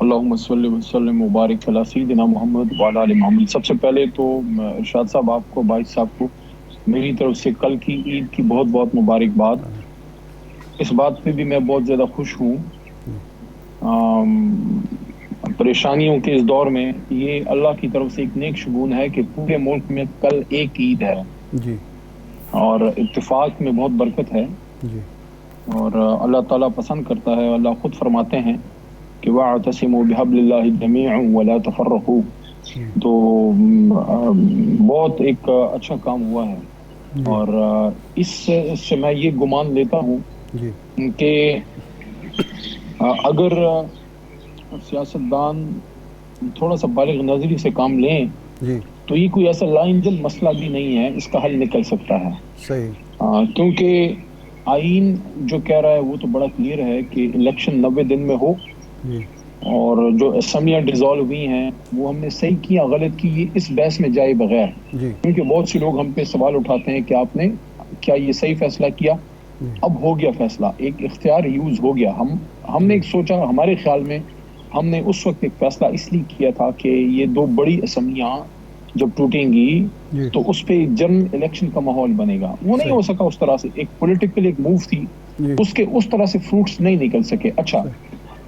اللہم صلی وسلم مبارک علی سیدنا محمد وعلی آل محمد. سب سے پہلے تو ارشاد صاحب آپ کو، باعث صاحب کو میری طرف سے کل کی عید کی بہت بہت مبارکباد. اس بات پہ بھی میں بہت زیادہ خوش ہوں. پریشانیوں کے اس دور میں یہ اللہ کی طرف سے ایک نیک شگون ہے کہ پورے ملک میں کل ایک عید ہے جی. اور اتفاق میں بہت برکت ہے جی. اور اللہ تعالیٰ پسند کرتا ہے. اللہ خود فرماتے ہیں کہ وَاعْتَصِمُوا بِحَبْلِ اللَّهِ جَمِيعًا وَلَا تَفَرَّقُوا. تو بہت ایک اچھا کام ہوا ہے اور اس سے میں یہ گمان لیتا ہوں کہ اگر سیاستدان تھوڑا سا بالغ نظری سے کام لیں تو یہ کوئی ایسا لائن جل مسئلہ بھی نہیں ہے، اس کا حل نکل سکتا ہے. صحیح. کیونکہ آئین جو کہہ رہا ہے وہ تو بڑا کلیئر ہے کہ الیکشن 90 دن میں ہو اور جو اسمبلیاں ڈیزالو ہوئی ہیں وہ ہم نے صحیح کیا غلط کی، یہ اس بحث میں جائے بغیر. کیونکہ بہت سے لوگ ہم پہ سوال اٹھاتے ہیں کہ آپ نے کیا یہ صحیح فیصلہ کیا؟ اب ہو گیا فیصلہ، ایک اختیار یوز ہو گیا. ہم نے ایک سوچا، ہمارے خیال میں ہم نے اس وقت ایک فیصلہ اس لیے کیا تھا کہ یہ دو بڑی اسمبلیاں جب ٹوٹیں گی تو اس پہ جنرل الیکشن کا ماحول بنے گا. وہ نہیں ہو سکا اس طرح سے، ایک پولیٹیکل ایک موو تھی، اس کے اس طرح سے فروٹس نہیں نکل سکے. اچھا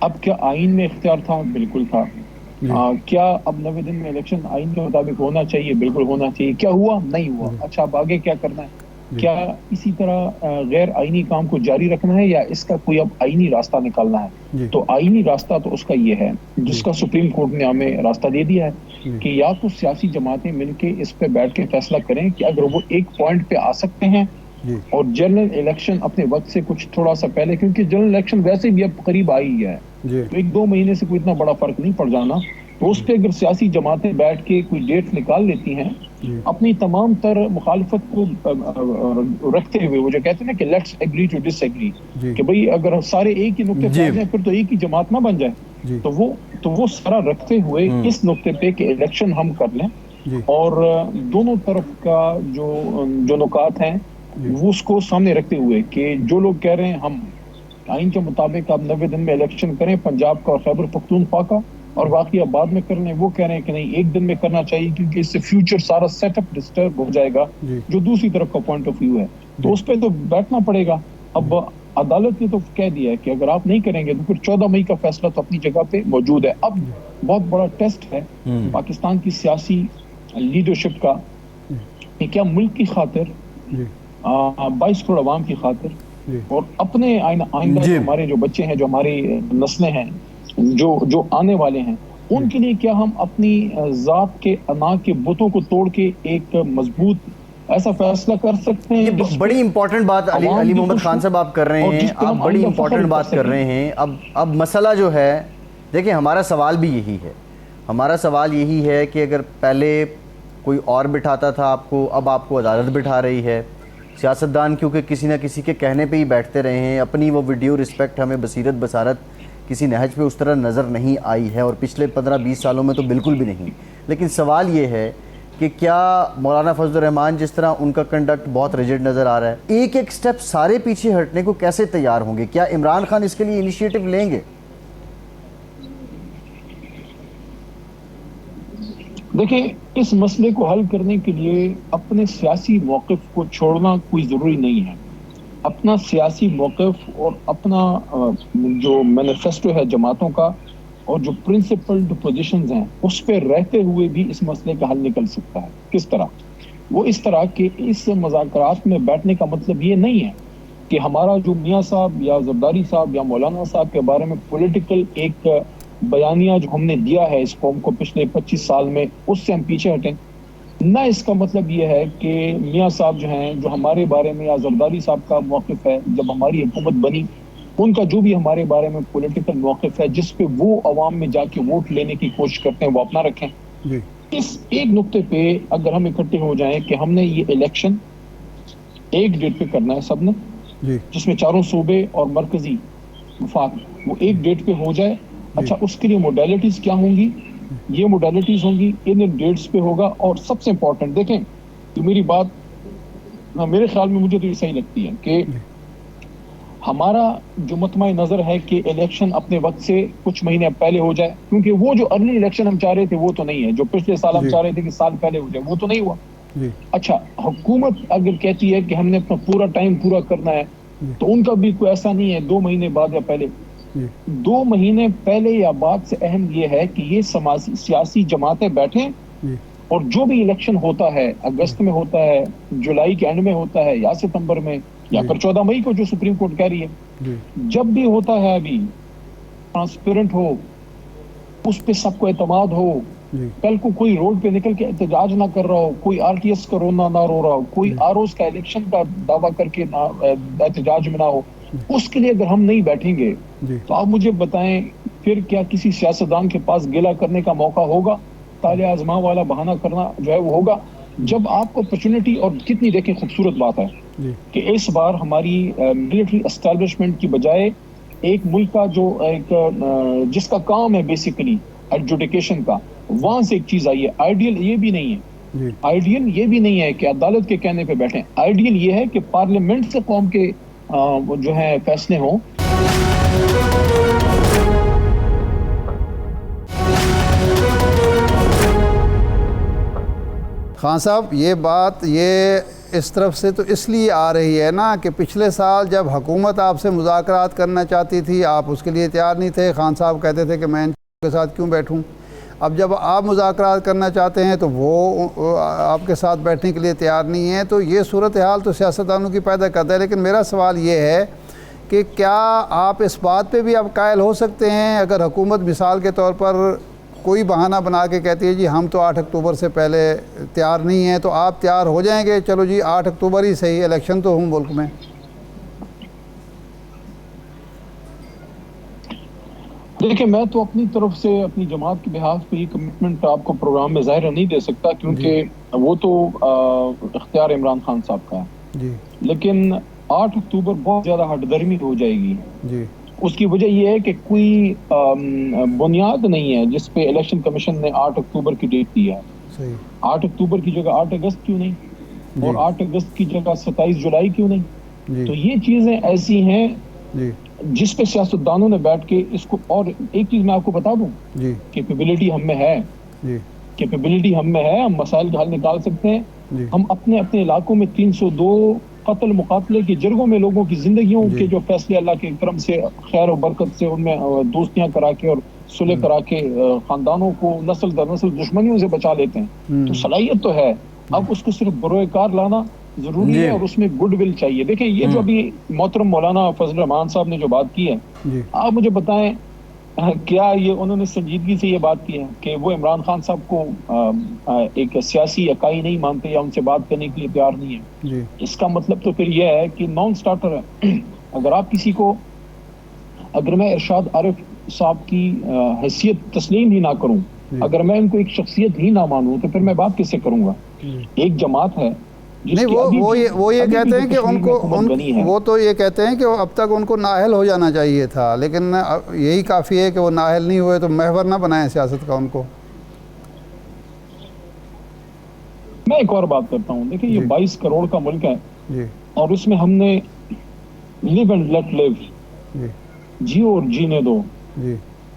اب کیا آئین میں اختیار تھا؟ بالکل تھا. کیا اب 90 دن میں الیکشن آئین کے مطابق ہونا چاہیے؟ بالکل ہونا چاہیے. کیا ہوا؟ نہیں ہوا. اچھا اب آگے کیا کرنا ہے؟ کیا اسی طرح غیر آئینی کام کو جاری رکھنا ہے یا اس کا کوئی اب آئینی راستہ نکالنا ہے؟ تو آئینی راستہ تو اس کا یہ ہے جس کا سپریم کورٹ نے ہمیں راستہ دے دیا ہے کہ یا تو سیاسی جماعتیں مل کے اس پہ بیٹھ کے فیصلہ کریں کہ اگر وہ ایک پوائنٹ پہ آ سکتے ہیں اور جنرل الیکشن اپنے وقت سے کچھ تھوڑا سا پہلے، کیونکہ جنرل الیکشن ویسے بھی اب قریب آئی ہے تو 1-2 مہینے سے کوئی اتنا بڑا فرق نہیں پڑ جانا، تو اس پہ اگر سیاسی جماعتیں بیٹھ کے کوئی ڈیٹ نکال لیتی ہیں اپنی تمام تر مخالفت کو رکھتے ہوئے، وہ جو کہتے ہیں نا کہ let's agree to disagree, کہ بھئی اگر سارے ایک ہی نقطے پہ آ جائیں پھر تو ایک ہی جماعت نہ بن جائے، تو وہ سارا رکھتے ہوئے اس نقطے پہ کہ الیکشن ہم کر لیں اور دونوں طرف کا جو نکات ہیں وہ اس کو سامنے رکھتے ہوئے کہ جو لوگ کہہ رہے ہیں ہم آئین کے مطابق آپ 90 دن میں الیکشن کریں پنجاب کا اور خیبر پختونخوا کا اور باقی اب بعد میں کر لیں، وہ کہہ رہے ہیں کہ نہیں 1 دن میں کرنا چاہیے کیونکہ اس سے فیوچر سارا سیٹ اپ ڈسٹرب ہو جائے گا جو دوسری طرف کا پوائنٹ آف ویو ہے. تو اس پہ تو بیٹھنا پڑے گا. اب عدالت نے تو کہہ دیا ہے کہ اگر آپ نہیں کریں گے تو پھر 14 مئی کا فیصلہ تو اپنی جگہ پہ موجود ہے. اب بہت بڑا ٹیسٹ ہے پاکستان کی سیاسی لیڈرشپ کا کہ کیا ملک کی خاطر 22 کروڑ عوام کی خاطر اور اپنے آئندہ ہمارے جو بچے ہیں، جو ہماری نسلیں ہیں، جو آنے والے ہیں، ان کے لیے کیا ہم اپنی ذات کے انا کے بتوں کو توڑ کے ایک مضبوط ایسا فیصلہ کر سکتے ہیں؟ یہ بڑی امپورٹنٹ بات علی محمد خان صاحب آپ کر رہے ہیں، آپ بڑی امپورٹنٹ بات کر رہے ہیں. اب مسئلہ جو ہے، دیکھیں ہمارا سوال بھی یہی ہے، ہمارا سوال یہی ہے کہ اگر پہلے کوئی اور بٹھاتا تھا آپ کو، اب آپ کو عدالت بٹھا رہی ہے. سیاستدان کیونکہ کسی نہ کسی کے کہنے پہ ہی بیٹھتے رہے ہیں، اپنی وہ ویڈیو رسپیکٹ ہمیں بصیرت بصارت کسی نہج پہ اس طرح نظر نہیں آئی ہے اور پچھلے 15-20 سالوں میں تو بالکل بھی نہیں. لیکن سوال یہ ہے کہ کیا مولانا فضل الرحمان جس طرح ان کا کنڈکٹ بہت ریجڈ نظر آ رہا ہے، ایک ایک سٹیپ سارے پیچھے ہٹنے کو کیسے تیار ہوں گے؟ کیا عمران خان اس کے لیے انیشیٹو لیں گے؟ دیکھیں اس مسئلے کو حل کرنے کے لیے اپنے سیاسی موقف کو چھوڑنا کوئی ضروری نہیں ہے. اپنا سیاسی موقف اور اپنا جو مینیفیسٹو ہے جماعتوں کا اور جو پرنسپلڈ پوزیشنز ہیں اس پہ رہتے ہوئے بھی اس مسئلے کا حل نکل سکتا ہے. کس طرح؟ وہ اس طرح کہ اس مذاکرات میں بیٹھنے کا مطلب یہ نہیں ہے کہ ہمارا جو میاں صاحب یا زرداری صاحب یا مولانا صاحب کے بارے میں پولیٹیکل ایک بیانیہ جو ہم نے دیا ہے اس قوم کو پچھلے 25 سال میں، اس سے ہم پیچھے ہٹیں. نہ اس کا مطلب یہ ہے کہ میاں صاحب جو ہیں، جو ہمارے بارے میں یا زرداری صاحب کا موقف ہے جب ہماری حکومت بنی، ان کا جو بھی ہمارے بارے میں پولیٹیکل موقف ہے جس پہ وہ عوام میں جا کے ووٹ لینے کی کوشش کرتے ہیں وہ اپنا رکھیں. اس ایک نقطے پہ اگر ہم اکٹھے ہو جائیں کہ ہم نے یہ الیکشن ایک ڈیٹ پہ کرنا ہے سب نے، جس میں چاروں صوبے اور مرکزی وفاق وہ ایک ڈیٹ پہ ہو جائے. اچھا اس کے لیے موڈیلٹیز کیا ہوں گی؟ یہ موڈیلٹیز ہوں گی ان ڈیٹس پہ ہوگا. اور سب سے امپورٹنٹ دیکھیں کہ میری بات میرے خیال میں مجھے تو یہ صحیح لگتی ہے کہ ہمارا جو مطمع نظر ہے کہ الیکشن اپنے وقت سے کچھ مہینے پہلے ہو جائے، کیونکہ وہ جو ارلی الیکشن ہم چاہ رہے تھے وہ تو نہیں ہے، جو پچھلے سال ہم چاہ رہے تھے کہ سال پہلے ہو جائے وہ تو نہیں ہوا۔ اچھا، حکومت اگر کہتی ہے کہ ہم نے اپنا پورا ٹائم پورا کرنا ہے تو ان کا بھی کوئی ایسا نہیں ہے 2 مہینے بعد یا پہلے۔ 2 مہینے پہلے یا بعد سے اہم یہ ہے کہ یہ سیاسی جماعتیں بیٹھیں اور جو بھی الیکشن ہوتا ہے، اگست میں ہوتا ہے، جولائی کے اینڈ میں ہوتا ہے، یا ستمبر میں، یا پھر 14 مئی کو جو سپریم کورٹ کہہ رہی ہے، جب بھی ہوتا ہے ابھی ٹرانسپیرنٹ ہو، اس پہ سب کو اعتماد ہو، کل کو کوئی روڈ پہ نکل کے احتجاج نہ کر رہا ہو، کوئی آر ٹی ایس کا رونا نہ رو رہا ہو، کوئی آر اوز کا الیکشن کا دعویٰ کر کے احتجاج میں نہ ہو، اس کے لیے اگر ہم نہیں بیٹھیں گے تو آپ مجھے بتائیں پھر کیا کسی سیاستدان کے پاس گلہ کرنے کا موقع ہوگا؟ تالے آزماں والا بہانہ کرنا جو ہے وہ ہوگا جب آپ کو اپرچونٹی، اور کتنی دیکھیں خوبصورت بات ہے کہ اس بار ہماری ملٹری اسٹیبلشمنٹ کی بجائے ایک ملک کا جو ایک جس کا کام ہے بیسیکلی ایڈجوڈیکیشن کا، وہاں سے ایک چیز آئی ہے۔ آئیڈیل یہ بھی نہیں ہے، آئیڈیل یہ بھی نہیں ہے کہ عدالت کے کہنے پہ بیٹھیں، آئیڈیل یہ ہے کہ پارلیمنٹ سے قوم کے جو ہے فیصلے ہوں۔ خان صاحب، یہ بات یہ اس طرف سے تو اس لیے آ رہی ہے نا کہ پچھلے سال جب حکومت آپ سے مذاکرات کرنا چاہتی تھی آپ اس کے لیے تیار نہیں تھے، خان صاحب کہتے تھے کہ میں ان کے ساتھ کیوں بیٹھوں۔ اب جب آپ مذاکرات کرنا چاہتے ہیں تو وہ آپ کے ساتھ بیٹھنے کے لیے تیار نہیں ہیں، تو یہ صورتحال تو سیاستدانوں کی پیدا کرتا ہے۔ لیکن میرا سوال یہ ہے کہ کیا آپ اس بات پہ بھی اب قائل ہو سکتے ہیں اگر حکومت مثال کے طور پر کوئی بہانہ بنا کے کہتی ہے جی ہم تو 8 اکتوبر سے پہلے تیار نہیں ہیں، تو آپ تیار ہو جائیں گے چلو جی 8 اکتوبر ہی صحیح، الیکشن تو ہوں ملک میں؟ دیکھیں، میں تو اپنی طرف سے اپنی جماعت کے بحاف پہ یہ کمٹمنٹ آپ کو پروگرام میں ظاہر نہیں دے سکتا، کیونکہ وہ تو اختیار عمران خان صاحب کا ہے۔ لیکن 8 اکتوبر بہت زیادہ ہٹ درمی ہو جائے گی۔ اس کی وجہ یہ ہے کہ کوئی بنیاد نہیں ہے جس پہ الیکشن کمیشن نے 8 اکتوبر کی ڈیٹ دی ہے۔ 8 اکتوبر کی جگہ 8 اگست کیوں نہیں، اور 8 اگست کی جگہ 27 جولائی کیوں نہیں؟ تو یہ چیزیں ایسی ہیں جس پہ سیاستدانوں نے بیٹھ کے اس کو، اور ایک چیز میں آپ کو بتا دوں، کیپیبلٹی ہم میں ہے، کیپیبلٹی ہم میں ہے، ہم مسائل کا حل نکال سکتے ہیں۔ ہم اپنے علاقوں میں 302 قتل مقاتلے کے جرگوں میں لوگوں کی زندگیوں کے جو فیصلے اللہ کے کرم سے خیر و برکت سے ان میں دوستیاں کرا کے اور صلح کرا کے خاندانوں کو نسل در نسل دشمنیوں سے بچا لیتے ہیں، تو صلاحیت تو ہے۔ اب اس کو صرف بروئے کار لانا ضروری ہے اور اس میں گڈ ول چاہیے۔ دیکھیں، یہ جو ابھی محترم مولانا فضل الرحمان صاحب نے جو بات کی ہے، آپ مجھے بتائیں کیا یہ انہوں نے سنجیدگی سے یہ بات کی ہے کہ وہ عمران خان صاحب کو ایک سیاسی اکائی نہیں مانتے یا ان سے بات کرنے کے لیے تیار نہیں ہے؟ اس کا مطلب تو پھر یہ ہے کہ نان سٹارٹر ہے۔ اگر آپ کسی کو، اگر میں ارشاد عارف صاحب کی حیثیت تسلیم ہی نہ کروں، اگر میں ان کو ایک شخصیت ہی نہ مانوں، تو پھر میں بات کس سے کروں گا؟ ایک جماعت ہے نہیں، وہ یہ کہتے ہیں کہ ان کو، وہ تو یہ کہتے ہیں کہ اب تک ان کو نااہل ہو جانا چاہیے تھا، لیکن یہی کافی ہے کہ وہ نااہل نہیں ہوئے، تو محور نہ بنائیں سیاست کا ان کو۔ میں ایک اور بات کرتا ہوں، دیکھیں یہ 22 کروڑ کا ملک ہے اور اس میں ہم نے لیو اینڈ لیٹ لیو، جیو اور جینے دو،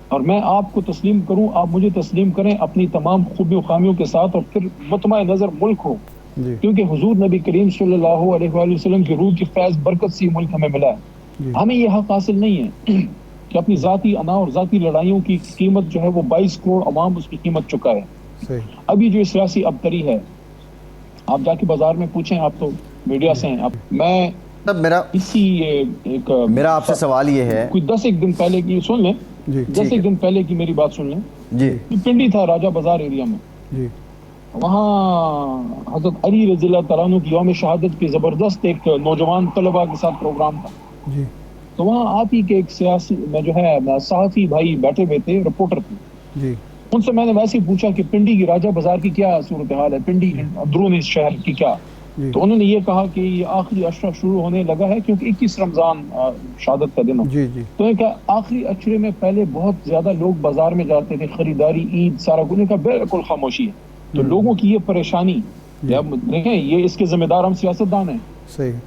اور میں آپ کو تسلیم کروں، آپ مجھے تسلیم کریں اپنی تمام خوبیوں خامیوں کے ساتھ، اور پھر مطمع نظر ملک ہو، کیونکہ حضور نبی کریم صلی اللہ علیہ وآلہ وسلم کی روح کی فیض برکت سے ملک ہمیں ملا ہے۔ ہمیں یہ حق حاصل نہیں ہے کہ اپنی ذاتی انا اور ذاتی لڑائیوں کی قیمت جو ہے وہ 22 کروڑ عوام اس کی قیمت چکا ہے۔ ابھی جو سیاسی ابتری ہے، آپ جا کے بازار میں پوچھیں، آپ تو میڈیا سے ہیں، میں میرا آپ سے سوال یہ ہے، کوئی 10 دن پہلے کی سن لیں، 10 دن پہلے کی میری بات سن لیں، پنڈی تھا راجہ بازار ایریا میں، وہاں حضرت علی رضی اللہ تعالیٰ عنہ کی یوم شہادت کی زبردست ایک نوجوان طلباء کے ساتھ پروگرام تھا، تو وہاں آپ ہی کے ایک سیاسی میں جو ہے صحافی بھائی بیٹھے ہوئے تھے، رپورٹر تھے، ان سے میں نے ویسے ہی پوچھا کہ پنڈی کی راجہ بازار کی کیا صورتحال ہے، پنڈی اندرون اس شہر کی کیا؟ تو انہوں نے یہ کہا کہ یہ آخری اشرہ شروع ہونے لگا ہے، کیونکہ 21 رمضان شہادت کا دن ہو، تو انہوں نے کہا آخری اشرے میں پہلے بہت زیادہ لوگ بازار میں جاتے تھے، خریداری، عید، سارا کچھ، کا بالکل خاموشی ہے۔ تو لوگوں کی یہ پریشانی، دیکھیں یہ اس کے ذمہ دار ہم سیاستدان ہیں،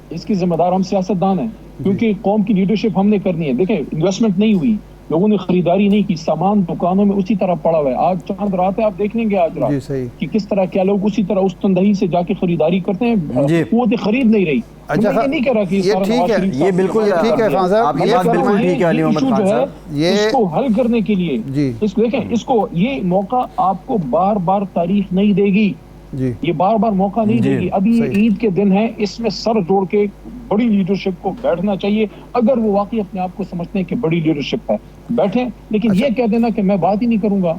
اس کے ذمہ دار ہم سیاستدان ہیں، کیونکہ قوم کی لیڈرشپ ہم نے کرنی ہے. دیکھیں انویسٹمنٹ نہیں ہوئی, لوگوں نے خریداری نہیں کی, سامان دکانوں میں اسی طرح پڑا ہوا ہے. آج چاند رات ہے, آپ دیکھ لیں گے آج رات کہ کس طرح کیا لوگ اسی طرح اس تندہی سے جا کے خریداری کرتے ہیں, قوت خرید نہیں رہی. اچھا یہ نہیں کہہ رہا کہ یہ ٹھیک ہے, یہ بالکل ٹھیک ہے خان صاحب, یہ بات بالکل ٹھیک ہے علی محمد خان صاحب. اس کو حل کرنے کے لیے اس کو دیکھیں, اس کو یہ موقع آپ کو بار بار تاریخ نہیں دے گی, یہ بار بار موقع نہیں دے گی. ابھی یہ عید کے دن ہے, اس میں سر جوڑ کے بڑی لیڈرشپ کو بیٹھنا چاہیے. اگر وہ واقعی اپنے آپ کو سمجھتے ہیں کہ بڑی لیڈرشپ ہے, بیٹھیں. لیکن یہ کہہ دینا کہ میں بات ہی نہیں کروں گا,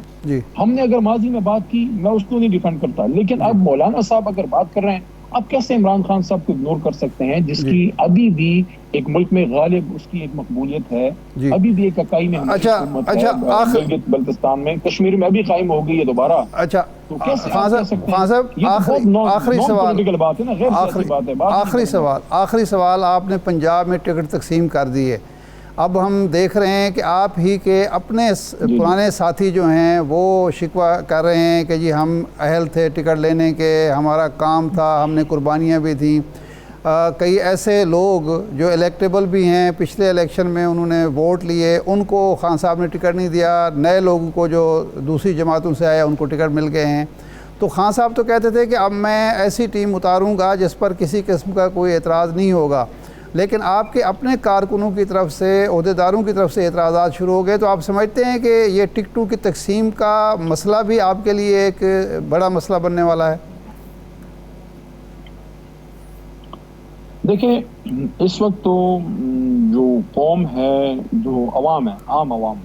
ہم نے اگر ماضی میں بات کی, میں اس کو نہیں ڈیفینڈ کرتا, لیکن اب مولانا صاحب اگر بات کر رہے ہیں, اب کیسے عمران خان صاحب کو اگنور کر سکتے ہیں جس کی ابھی بھی ایک ملک میں غالب اس کی ایک مقبولیت ہے, ابھی بھی ایک اکائی میں حکومت ہے, گلگت بلتستان میں, کشمیر میں ابھی قائم ہو گئی ہے دوبارہ. اچھا خان صاحب آخری سوال, آپ نے پنجاب میں ٹکٹ تقسیم کر دی ہے, اب ہم دیکھ رہے ہیں کہ آپ ہی کے اپنے پرانے ساتھی جو ہیں وہ شکوہ کر رہے ہیں کہ جی ہم اہل تھے ٹکٹ لینے کے, ہمارا کام تھا, ہم نے قربانیاں بھی تھیں. کئی ایسے لوگ جو الیکٹیبل بھی ہیں, پچھلے الیکشن میں انہوں نے ووٹ لیے, ان کو خان صاحب نے ٹکٹ نہیں دیا, نئے لوگوں کو جو دوسری جماعتوں سے آیا ان کو ٹکٹ مل گئے ہیں. تو خان صاحب تو کہتے تھے کہ اب میں ایسی ٹیم اتاروں گا جس پر کسی قسم کا کوئی اعتراض نہیں ہوگا, لیکن آپ کے اپنے کارکنوں کی طرف سے, عہدیداروں کی طرف سے اعتراضات شروع ہو گئے. تو آپ سمجھتے ہیں کہ یہ ٹکٹوں کی تقسیم کا مسئلہ بھی آپ کے لیے ایک بڑا مسئلہ بننے والا ہے؟ دیکھیں اس وقت تو جو قوم ہے, جو عوام ہے, عام عوام,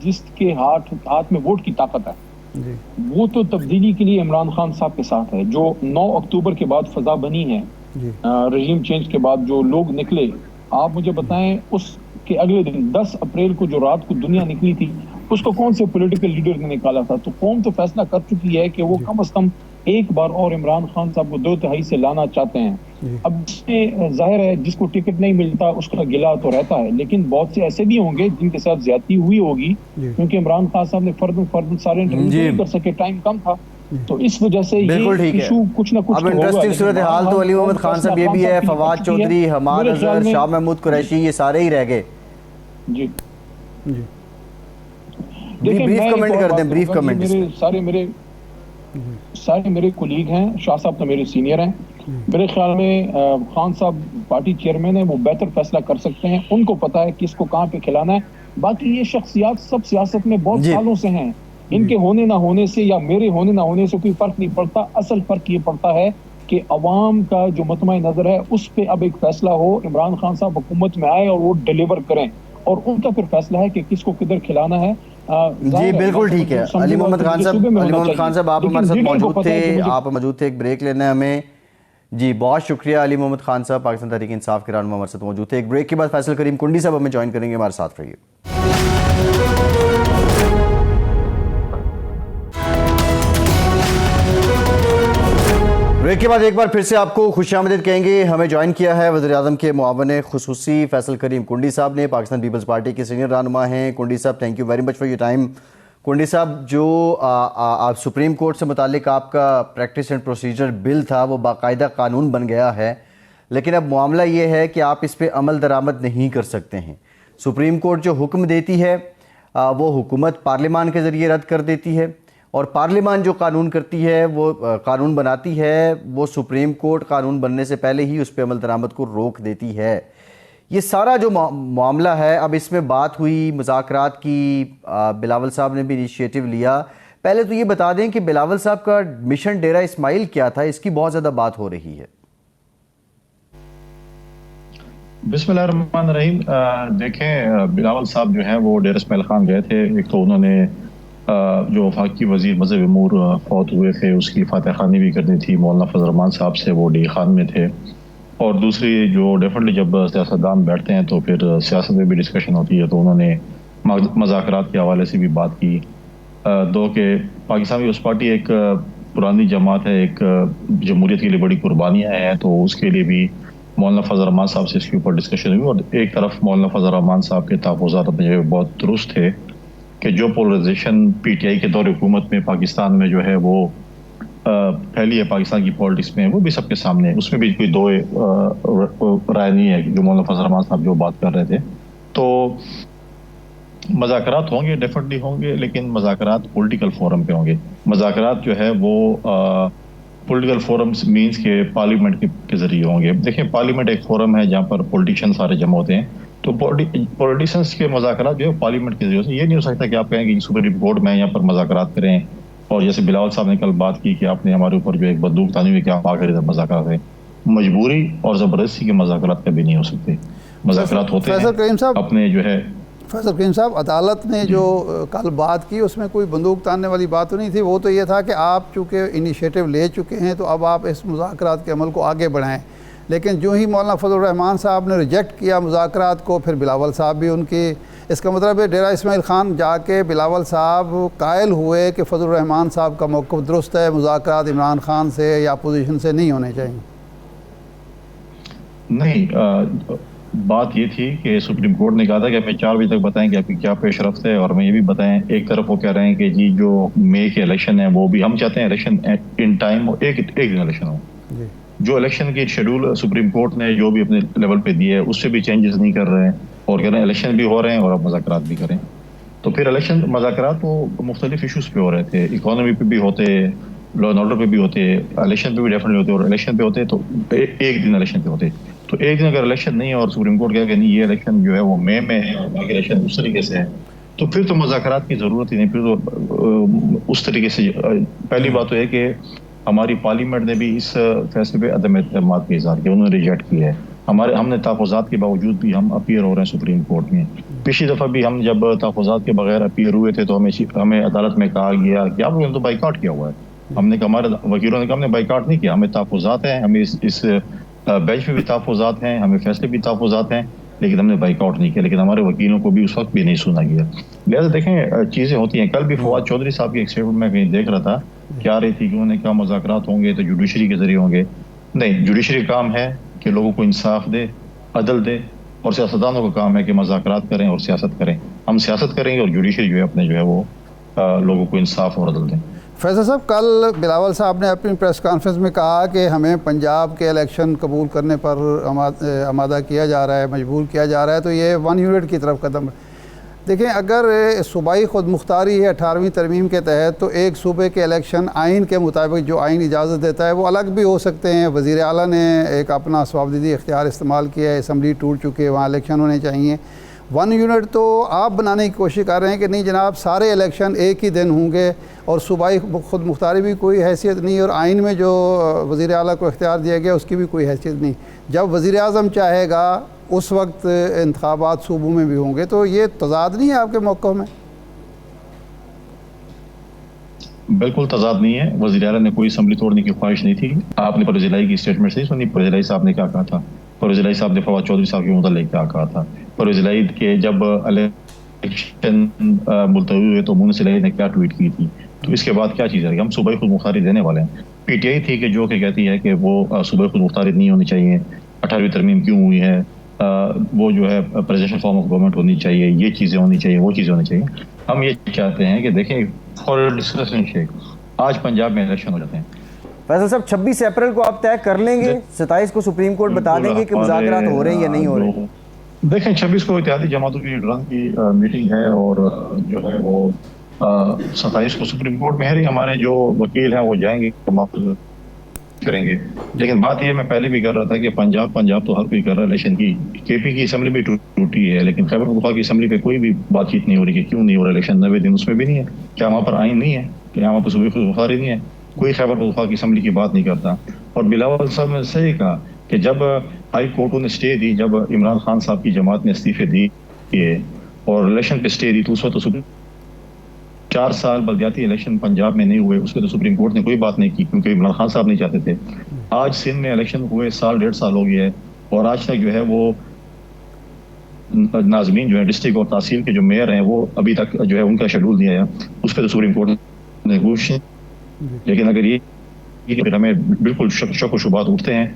جس کے ہاتھ میں ووٹ کی طاقت ہے, وہ تو تبدیلی کے لیے عمران خان صاحب کے ساتھ ہے. جو 9 اکتوبر کے بعد فضا بنی ہے, رژیم چینج کے بعد جو لوگ نکلے, آپ مجھے بتائیں اس کے اگلے دن 10 اپریل کو جو رات کو دنیا نکلی تھی, اس کو کون سے پولیٹیکل لیڈر نے نکالا تھا؟ تو قوم تو فیصلہ کر چکی ہے کہ وہ کم از کم ایک بار اور عمران خان صاحب کو 2/3 سے لانا چاہتے ہیں. اب اس میں ظاہر ہے جس کو ٹکٹ نہیں ملتا اس کا گلہ تو رہتا ہے, لیکن بہت سے ایسے بھی ہوں گے جن کے ساتھ زیادتی ہوئی ہوگی, کیونکہ عمران خان صاحب نے فردن سارے انٹرویو نہیں کر سکے, ٹائم کم تھا, تو اس وجہ سے یہ ایشو کچھ نہ کچھ. اب انٹرسٹنگ صورتحال تو علی محمد خان صاحب یہ بھی ہے, فواد چودھری, حماد اظہر, شاہ محمود قریشی, یہ سارے ہی رہ گئے. جی بریف کمنٹ کر دیں, بریف کمنٹ. سارے میرے کولیگ ہیں, شاہ صاحب تو میرے سینئر ہیں, میرے خیال میں خان صاحب پارٹی چیئرمین ہیں, وہ بہتر فیصلہ کر سکتے ہیں, ان کو پتا ہے کس کو کہاں پہ کھلانا ہے. باقی یہ شخصیات سب سیاست میں بہت سالوں سے ہیں, ان کے ہونے نہ ہونے سے یا میرے ہونے نہ ہونے سے کوئی فرق نہیں پڑتا. اصل فرق یہ پڑتا ہے کہ عوام کا جو مطمع نظر ہے اس پہ اب ایک فیصلہ ہو, عمران خان صاحب حکومت میں آئے اور وہ ڈیلیور کریں, اور ان کا پھر فیصلہ ہے کہ کس کو کدھر کھلانا ہے. جی بالکل ٹھیک ہے علی محمد خان صاحب, آپ ہمارے ساتھ موجود تھے, آپ موجود تھے, ایک بریک لینا ہے ہمیں. جی بہت شکریہ علی محمد خان صاحب, پاکستان تحریک انصاف کے رہنما ہمارے ساتھ موجود تھے. ایک بریک کے بعد فیصل کریم کنڈی صاحب ہمیں جوائن کریں گے, ہمارے ساتھ رہیے. بریک کے بعد ایک بار پھر سے آپ کو خوش آمدید کہیں گے. ہمیں جوائن کیا ہے وزیر اعظم کے معاون خصوصی فیصل کریم کنڈی صاحب نے, پاکستان پیپلز پارٹی کے سینئر رہنما ہیں. کنڈی صاحب thank you very much for your time. Kundi صاحب, جو آپ سپریم کورٹ سے متعلق آپ کا پریکٹس اینڈ پروسیجر بل تھا وہ باقاعدہ قانون بن گیا ہے, لیکن اب معاملہ یہ ہے کہ آپ اس پہ عمل درآمد نہیں کر سکتے ہیں. سپریم کورٹ جو حکم دیتی ہے وہ حکومت پارلیمان کے ذریعے رد کر دیتی ہے, اور پارلیمان جو قانون کرتی ہے, وہ قانون بناتی ہے, وہ سپریم کورٹ قانون بننے سے پہلے ہی اس پہ عمل درآمد کو روک دیتی ہے. یہ سارا جو معاملہ ہے, اب اس میں بات ہوئی مذاکرات کی, بلاول صاحب نے بھی انیشیٹو لیا. پہلے تو یہ بتا دیں کہ بلاول صاحب کا مشن ڈیرہ اسماعیل کیا تھا, اس کی بہت زیادہ بات ہو رہی ہے. بسم اللہ الرحمن الرحیم. دیکھیں بلاول صاحب جو ہیں وہ ڈیرہ اسماعیل خان گئے تھے. ایک تو انہوں نے جو وفاقی وزیر مذہب امور فوت ہوئے تھے اس کی فاتح خوانی بھی کرنی تھی, مولانا فضل الرحمان صاحب سے, وہ ڈی خان میں تھے. اور دوسری جو ڈیفینیٹلی جب سیاستدان بیٹھتے ہیں تو پھر سیاست میں بھی ڈسکشن ہوتی ہے, تو انہوں نے مذاکرات کے حوالے سے بھی بات کی. دو کہ پاکستان پیپلز پارٹی ایک پرانی جماعت ہے, ایک جمہوریت کے لیے بڑی قربانیاں ہیں, تو اس کے لیے بھی مولانا فضل الرحمان صاحب سے اس کے اوپر ڈسکشن ہوئی. اور ایک طرف مولانا فضل الرحمان صاحب کے تحفظات اپنے بہت درست تھے کہ جو پولرائزیشن پی ٹی آئی کے دور حکومت میں پاکستان میں جو ہے وہ پھیلی ہے پاکستان کی پالیٹکس میں وہ بھی سب کے سامنے ہے. اس میں بھی کوئی دو رائے نہیں ہے جو مولانا فضل الرحمان صاحب جو بات کر رہے تھے. تو مذاکرات ہوں گے، ڈیفینیٹلی ہوں گے، لیکن مذاکرات پولیٹیکل فورم پہ ہوں گے. مذاکرات جو ہے وہ پولیٹیکل فورمز مینس کے پارلیمنٹ کے ذریعے ہوں گے. دیکھیں پارلیمنٹ ایک فورم ہے جہاں پر پولیٹیشین سارے جمع ہوتے ہیں. تو پولیٹیشنس کے مذاکرات جو ہے پارلیمنٹ کے ذریعے سے. یہ نہیں ہو سکتا کہ آپ کہیں کہ سپریم کورٹ میں یہاں پر مذاکرات کریں، اور جیسے بلاول صاحب نے کل بات کی کہ آپ نے ہمارے اوپر جو ایک بندوق تانی ہوئی کہ آپ آ کر ادھر مذاکرات کریں. مجبوری اور زبردستی کے مذاکرات کبھی نہیں ہو سکتے. مذاکرات ہوتے ہیں اپنے جو ہے. فیصل کریم صاحب، عدالت نے جو کل بات کی اس میں کوئی بندوق تاننے والی بات تو نہیں تھی. وہ تو یہ تھا کہ آپ چونکہ انیشیٹو لے چکے ہیں تو اب آپ اس مذاکرات کے عمل کو آگے بڑھائیں. لیکن جو ہی مولانا فضل الرحمان صاحب نے ریجیکٹ کیا مذاکرات کو، پھر بلاول صاحب بھی ان کی، اس کا مطلب ہے ڈیرہ اسماعیل خان جا کے بلاول صاحب قائل ہوئے کہ فضل الرحمان صاحب کا موقف درست ہے، مذاکرات عمران خان سے یا اپوزیشن سے نہیں ہونے چاہیے. نہیں، بات یہ تھی کہ سپریم کورٹ نے کہا تھا کہ ہمیں 4 بجے تک بتائیں کہ آپ کی کیا پیش رفت ہے، اور ہمیں یہ بھی بتائیں. ایک طرف وہ کہہ رہے ہیں کہ جی جو مئی کے الیکشن ہے وہ بھی ہم چاہتے ہیں الیکشن ان ٹائم ایک دن الیکشن ہو. جو الیکشن کی شیڈول سپریم کورٹ نے جو بھی اپنے لیول پہ دی ہے اس سے بھی چینجز نہیں کر رہے ہیں، اور کہہ رہے ہیں الیکشن بھی ہو رہے ہیں اور اب مذاکرات بھی کریں. تو پھر مذاکرات وہ مختلف ایشوز پہ ہو رہے تھے. اکانومی پہ بھی ہوتے، لا اینڈ آرڈر پہ بھی ہوتے، الیکشن پہ بھی ڈیفینیٹلی ہوتے، اور الیکشن پہ ہوتے تو ایک دن الیکشن پہ ہوتے. تو ایک دن اگر الیکشن نہیں ہے اور سپریم کورٹ کہا کہ نہیں یہ الیکشن جو ہے وہ مئی میں ہے اور باقی الیکشن اس طریقے سے ہے، تو پھر تو مذاکرات کی ضرورت ہی نہیں. پھر تو اس طریقے سے پہلی بات تو ہے کہ ہماری پارلیمنٹ نے بھی اس فیصلے پہ عدم اعتماد کا اظہار کیا، انہوں نے ریجیکٹ کیا ہے. ہم نے تحفظات کے باوجود بھی ہم اپیئر ہو رہے ہیں سپریم کورٹ میں. پچھلی دفعہ بھی ہم جب تحفظات کے بغیر اپیئر ہوئے تھے تو ہمیں عدالت میں کہا گیا کہ آپ لوگوں نے تو بائیکاٹ کیا ہوا ہے. ہم نے کہا، ہمارے وکیلوں نے کہا ہم نے بائیکاٹ نہیں کیا، ہمیں تحفظات ہیں، ہمیں اس بینچ میں بھی تحفظات ہیں، ہمیں فیصلے بھی تحفظات ہیں، لیکن ہم نے بائیکاٹ نہیں کیا. لیکن ہمارے وکیلوں کو بھی اس وقت بھی نہیں سنا گیا. لہٰذا دیکھیں چیزیں ہوتی ہیں. کل بھی فواد چودھری صاحب کی ایک اسٹیٹمنٹ میں کہیں دیکھ رہا تھا کہ آ رہی تھی کہ انہوں نے کہا مذاکرات ہوں گے تو جوڈیشری کے ذریعے ہوں گے. نہیں، جوڈیشری کا کام ہے کہ لوگوں کو انصاف دے، عدل دے، اور سیاستدانوں کا کام ہے کہ مذاکرات کریں اور سیاست کریں. ہم سیاست کریں گے اور جوڈیشری جو ہے اپنے جو ہے وہ لوگوں کو انصاف اور عدل دیں. فیصل صاحب، کل بلاول صاحب نے اپنی پریس کانفرنس میں کہا کہ ہمیں پنجاب کے الیکشن قبول کرنے پر آمادہ کیا جا رہا ہے، مجبور کیا جا رہا ہے، تو یہ 1 یونٹ کی طرف قدم ہے. دیکھیں، اگر صوبائی خود مختاری ہے 18ویں ترمیم کے تحت، تو ایک صوبے کے الیکشن آئین کے مطابق جو آئین اجازت دیتا ہے وہ الگ بھی ہو سکتے ہیں. وزیر اعلیٰ نے ایک اپنا ثوابدیدی اختیار استعمال کیا ہے، اسمبلی ٹوٹ چکی ہے، وہاں الیکشن ہونے چاہیے. 1 یونٹ تو آپ بنانے کی کوشش کر رہے ہیں کہ نہیں جناب سارے الیکشن ایک ہی دن ہوں گے، اور صوبائی خود مختاری بھی کوئی حیثیت نہیں، اور آئین میں جو وزیر اعلیٰ کو اختیار دیا گیا اس کی بھی کوئی حیثیت نہیں. جب وزیر اعظم چاہے گا اس وقت انتخابات صوبوں میں بھی ہوں گے. تو یہ تضاد نہیں ہے آپ کے موقع میں؟ بالکل تضاد نہیں ہے. وزیر اعلیٰ نے کوئی اسمبلی توڑنے کی خواہش نہیں تھی. آپ نے پرویز الہی کی اسٹیٹمنٹ سے سنی، پرویز الہی صاحب نے کیا کہا تھا. پرویز الہی صاحب نے فواد چودھری صاحب کے متعلق کیا کہا تھا. پرویز الہی کے جب الیکشن ملتوی ہوئے تو مونس الہی نے کیا ٹویٹ کی تھی. تو اس کے بعد کیا چیز ہے، ہم صوبائی خود مختاری دینے والے ہیں. پی ٹی آئی تھی کہ جو کہ کہتی ہے کہ وہ صوبائی خود مختاری نہیں ہونی چاہیے، 18ویں ترمیم کیوں ہوئی ہے، وہ جو ہے پریزیڈنشل فارم آف گورنمنٹ ہونی چاہیے، یہ چیزیں ہونی چاہیے، وہ چیزیں ہونی چاہیے. ہم یہ چاہتے ہیں کہ دیکھیں فار ڈسکشن شیک آج پنجاب میں الیکشن ہو جاتے ہیں. فیصل صاحب 26 اپریل کو آپ طے کر لیں گے، 27 کو سپریم کورٹ بتا دیں گے کہ مذاکرات ہو رہے ہیں یا نہیں ہو رہے؟ دیکھیں 26 کو اتحادی جماعتوں کی لیڈران کی میٹنگ ہے، اور جو ہے وہ 27 کو سپریم کورٹ میں ہے. ہمارے جو وکیل ہیں وہ جائیں گے کریں گے. لیکن بات یہ میں پہلے بھی کر رہا تھا کہ پنجاب تو ہر کوئی کر رہا ہے الیکشن کی. کے پی کی اسمبلی بھی ٹوٹی ہے، لیکن خیبر پختونخوا کی اسمبلی پہ کوئی بھی بات چیت نہیں ہو رہی کہ کیوں نہیں ہو رہا الیکشن. 90 دن اس میں بھی نہیں ہے. کیا وہاں پر آئین نہیں ہے؟ کیا وہاں پر صوبائی خود مختاری نہیں ہے؟ کوئی خیبر پختونخوا کی اسمبلی کی بات نہیں کرتا. اور بلاول صاحب نے صحیح کہا کہ جب ہائی کورٹوں نے اسٹے دی، جب عمران خان صاحب کی جماعت نے استعفے دیے اور الیکشن پہ اسٹے دی، تو اس وقت تو 4 سال بلدیاتی الیکشن پنجاب میں نہیں ہوئے. اس پہ تو سپریم کورٹ نے کوئی بات نہیں کی کیونکہ عمران خان صاحب نہیں چاہتے تھے. آج سندھ میں الیکشن ہوئے 1.5 سال ہو گیا ہے، اور آج تک جو ہے وہ ناظمین جو ہے ڈسٹرکٹ اور تحصیل کے جو میئر ہیں وہ ابھی تک جو ہے ان کا شیڈول دیا ہے، اس پہ تو سپریم کورٹ نے کوشش. لیکن اگر یہ ہمیں بالکل شک و شبہات اٹھتے ہیں.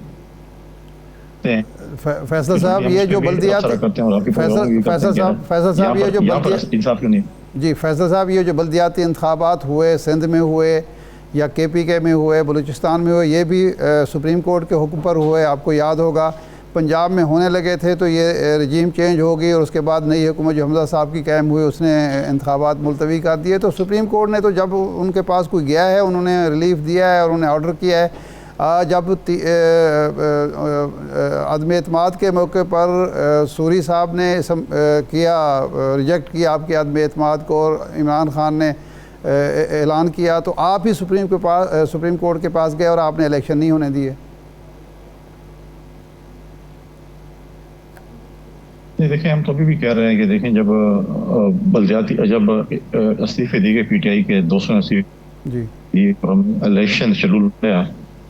فیصل صاحب یہ جو بلدیاتی جی فیصل صاحب یہ جو بلدیاتی انتخابات ہوئے سندھ میں ہوئے، یا KPK میں ہوئے, بلوچستان میں ہوئے, یہ بھی سپریم کورٹ کے حکم پر ہوئے. آپ کو یاد ہوگا پنجاب میں ہونے لگے تھے تو یہ رجیم چینج ہو گئی اور اس کے بعد نئی حکومت جو حمزہ صاحب کی قائم ہوئی اس نے انتخابات ملتوی کر دیے. تو سپریم کورٹ نے تو جب ان کے پاس کوئی گیا ہے انہوں نے ریلیف دیا ہے اور انہیں آرڈر کیا ہے. جب عدم اعتماد کے موقع پر سوری صاحب نے ریجیکٹ کیا آپ کے عدم اعتماد کو اور عمران خان نے اعلان کیا تو آپ ہی سپریم کورٹ کے پاس گئے اور آپ نے الیکشن نہیں ہونے دیے. دیکھیں ہم تو ابھی بھی کہہ رہے ہیں کہ دیکھیں جب بلدیاتی جب استعفے دی گئے PTI کے 200 جی الیکشن شیڈول کیا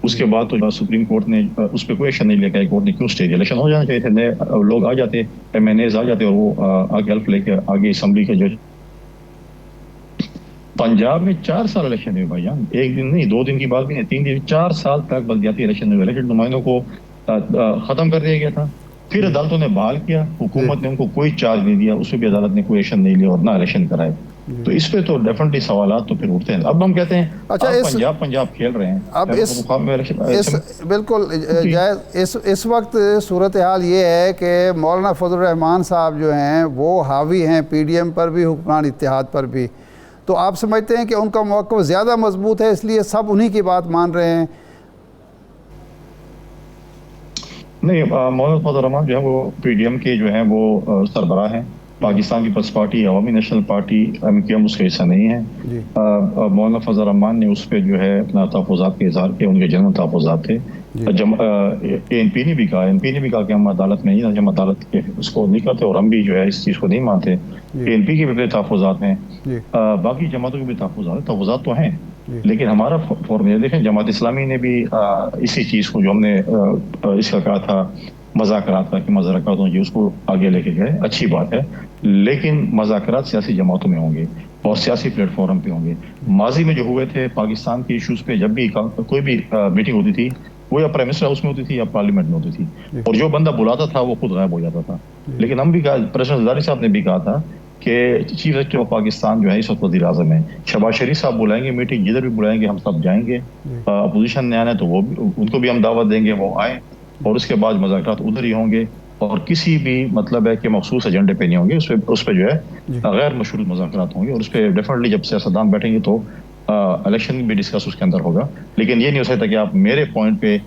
اس کے بعد تو سپریم کورٹ نے اس پہ کوئی ایکشن نہیں لیا کہ کورٹ نے کیوں اسٹے دیا. الیکشن ہو جانا چاہیے تھے, نئے لوگ آ جاتے, MNAs آ جاتے اور وہ آگے ہیلپ لے کے آگے اسمبلی کے جو پنجاب میں 4 سال الیکشن ہوئے بھائی جان, 1 دن نہیں 2 دن کی بات بھی نہیں, 3 دن 4 سال تک بلدیاتی الیکشن ہوئے. الیکشن نمائندوں کو ختم کر دیا گیا تھا, پھر عدالتوں نے بحال کیا, حکومت نے ان کو کوئی چارج نہیں دیا, اس پہ بھی عدالت نے کوئی ایکشن نہیں لیا اور نہ الیکشن کرائے. تو اس پہ تو ڈیفینیٹلی سوالات تو پھر اٹھتے ہیں. اب ہم کہتے ہیں پنجاب کھیل رہے ہیں. اب بالکل جائز اس وقت صورتحال یہ ہے کہ مولانا فضل الرحمان صاحب جو ہیں وہ حاوی ہیں PDM پر بھی, حکمران اتحاد پر بھی. تو آپ سمجھتے ہیں کہ ان کا موقف زیادہ مضبوط ہے اس لیے سب انہی کی بات مان رہے ہیں؟ نہیں, مولانا فضل الرحمان جو ہے وہ PDM کے جو ہیں وہ سربراہ ہیں. پاکستان پیپلز پارٹی, عوامی نیشنل پارٹی, MQM اس کا حصہ نہیں ہے. مولانا فضل الرحمان نے اس پہ جو ہے اپنا تحفظات کے اظہار کیا, ان کے جنرل تحفظات تھے. ANP نے بھی کہا کہ ہم عدالت میں ہی ہم عدالت کے اس کو نہیں کرتے اور ہم بھی جو ہے اس چیز کو نہیں مانتے. ANP کے بھی تحفظات ہیں, باقی جماعتوں کے بھی تحفظات تو ہیں, لیکن ہمارا فارمولا دیکھیں جماعت اسلامی نے بھی اسی چیز کو جو ہم نے اس کا کہا تھا مذاکرات کا کہ مذاکرات ہوں, اس کو آگے لے کے گئے, اچھی بات ہے, لیکن مذاکرات سیاسی جماعتوں میں ہوں گے اور سیاسی پلیٹ فارم پہ ہوں گے. ماضی میں جو ہوئے تھے پاکستان کے ایشوز پہ جب بھی کوئی بھی میٹنگ ہوتی تھی وہ یا پرائم منسٹر ہاؤس میں ہوتی تھی یا پارلیمنٹ میں ہوتی تھی, اور جو بندہ بلاتا تھا وہ خود غائب ہو جاتا تھا. لیکن ہم بھی پریزیڈنٹ زرداری صاحب نے بھی کہا تھا کہ چیف ایگزیکٹو آف پاکستان جو ہے اس وقت وزیر اعظم ہیں, شہباز شریف صاحب بلائیں گے میٹنگ, جدھر بھی بلائیں گے ہم سب جائیں گے. اپوزیشن نے آنا ہے تو وہ ان کو بھی ہم دعوت دیں گے, وہ آئیں, اور اس کے بعد مذاکرات ادھر ہی ہوں گے, اور کسی بھی مطلب ہے کہ مخصوص ایجنڈے پہ نہیں ہوں گے, اس پہ جو ہے غیر مشروط مذاکرات ہوں گے, اور اس پہ ڈیفینیٹلی جب سیاستدان بیٹھیں گے تو الیکشن بھی ڈسکس اس کے اندر ہوگا. لیکن یہ نہیں ہو سکتا کہ آپ میرے پوائنٹ پہ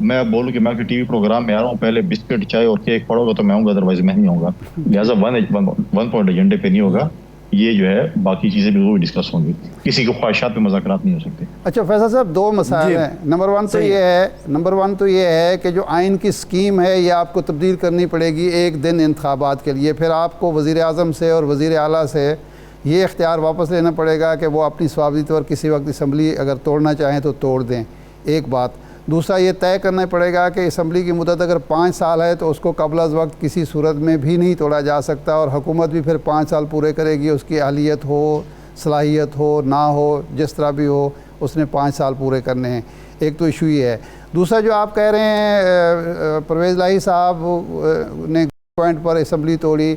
میں بولوں کہ میں ٹی وی پروگرام میں آ رہا ہوں, پہلے بسکٹ چائے اور کیک پڑھو گا تو میں آؤں گا, ادروائز میں نہیں آؤں گا. لہٰذا ون پوائنٹ ایجنڈے پہ نہیں ہوگا, یہ جو ہے باقی چیزیں بھی وہ بھی ڈسکس ہوں گی, کسی کو خواہشات پہ مذاکرات نہیں ہو سکتے. اچھا فیصل صاحب, 2 مسائل ہیں. نمبر ون تو یہ ہے کہ جو آئین کی اسکیم ہے یہ آپ کو تبدیل کرنی پڑے گی 1 دن انتخابات کے لیے, پھر آپ کو وزیر اعظم سے اور وزیر اعلیٰ سے یہ اختیار واپس لینا پڑے گا کہ وہ اپنی صوابدید طور کسی وقت اسمبلی اگر توڑنا چاہیں تو توڑ دیں, ایک بات. دوسرا یہ طے کرنا پڑے گا کہ اسمبلی کی مدت اگر 5 سال ہے تو اس کو قبل از وقت کسی صورت میں بھی نہیں توڑا جا سکتا, اور حکومت بھی پھر 5 سال پورے کرے گی, اس کی اہلیت ہو, صلاحیت ہو, نہ ہو, جس طرح بھی ہو اس نے 5 سال پورے کرنے ہیں. ایک تو ایشو یہ ہے. دوسرا جو آپ کہہ رہے ہیں پرویز الہی صاحب نے پوائنٹ پر اسمبلی توڑی,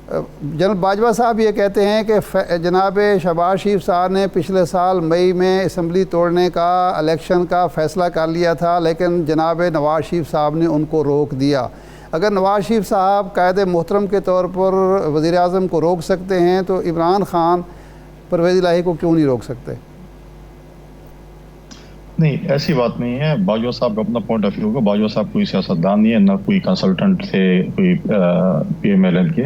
جنرل باجوہ صاحب یہ کہتے ہیں کہ جناب شہباز شریف صاحب نے پچھلے سال مئی میں اسمبلی توڑنے کا الیکشن کا فیصلہ کر لیا تھا, لیکن جناب نواز شریف صاحب نے ان کو روک دیا. اگر نواز شریف صاحب قائد محترم کے طور پر وزیر اعظم کو روک سکتے ہیں تو عمران خان پرویز الہی کو کیوں نہیں روک سکتے؟ نہیں, ایسی بات نہیں ہے. باجوہ صاحب کا اپنا پوائنٹ آف ویو ہوگا. باجوہ صاحب کوئی سیاستدان نہیں ہے, نہ کوئی کنسلٹنٹ تھے کوئی PMLN کے.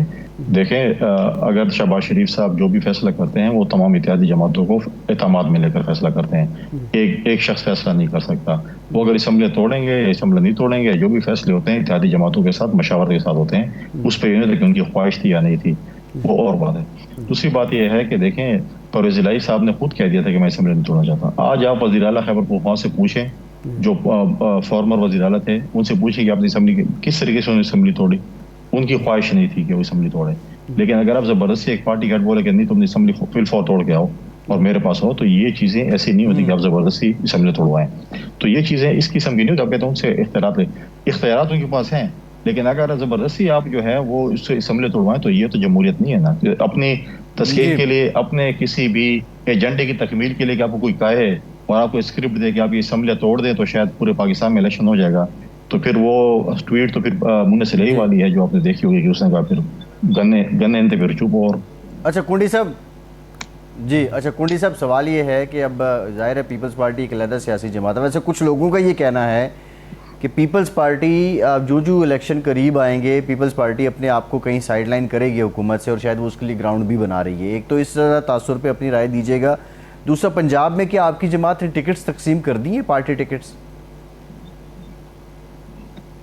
دیکھیں اگر شہباز شریف صاحب جو بھی فیصلہ کرتے ہیں وہ تمام اتحادی جماعتوں کو اعتماد میں لے کر فیصلہ کرتے ہیں. ایک شخص فیصلہ نہیں کر سکتا. وہ اگر اسمبلی توڑیں گے یا اسمبلی نہیں توڑیں گے, جو بھی فیصلے ہوتے ہیں اتحادی جماعتوں کے ساتھ مشاورت کے ساتھ ہوتے ہیں. اس پہ یہ نہیں کہ ان کی خواہش تھی یا نہیں تھی, وہ اور بات ہے. دوسری بات یہ ہے کہ دیکھیں پرویز الہی صاحب نے خود کہہ دیا تھا کہ میں اسمبلی نہیں توڑنا چاہتا. آج آپ وزیر اعلیٰ خیبر پختونخوا سے پوچھیں, جو فارمر وزیر اعلیٰ تھے, ان سے پوچھیں کہ آپ نے اسمبلی کس طریقے سے انہوں نے اسمبلی توڑی. ان کی خواہش نہیں تھی کہ وہ اسمبلی توڑے. لیکن اگر آپ زبردستی ایک پارٹی گھٹ بولے کہ نہیں تم نے اسمبلی فل فور توڑ کے آؤ اور میرے پاس ہو, تو یہ چیزیں ایسی نہیں ہوتی کہ آپ زبردستی اسمبلی توڑوائیں. تو یہ چیزیں اس قسم کی نہیں ہوتی. آپ کہتے ہیں ان سے اختیارات ان کے پاس ہیں, لیکن اگر زبردستی آپ جو ہے وہ اس سے اسمبلی توڑوائیں تو یہ تو جمہوریت نہیں ہے نا. اپنی تسکین کے لیے, اپنے کسی بھی ایجنڈے کی تکمیل کے لیے کہ آپ کو کوئی کہے اور آپ کو اسکرپٹ دے کہ آپ یہ اسمبلیاں توڑ دیں تو شاید پورے پاکستان میں الیکشن ہو جائے گا. تو پھر وہ ٹویٹ تو پھر منہ سلیحی والی ہے جو آپ نے دیکھی ہوگی کہ اس نے کہا پھر گنے انتے پھر چپ. اور اچھا کنڈی صاحب جی، اچھا کنڈی صاحب سوال یہ ہے کہ اب ظاہر ہے پیپلز پارٹی ایک علیحدہ سیاسی جماعت ہے. ویسے کچھ لوگوں کا یہ کہنا ہے کہ پیپلز پارٹی جو الیکشن قریب آئیں گے پیپلز پارٹی اپنے آپ کو کہیں سائیڈ لائن کرے گی حکومت سے، اور شاید وہ اس کے لیے گراؤنڈ بھی بنا رہی ہے. ایک تو اس طرح تاثر پہ اپنی رائے دیجیے گا. دوسرا، پنجاب میں کیا آپ کی جماعت نے ٹکٹس تقسیم کر دی ہیں، پارٹی ٹکٹس؟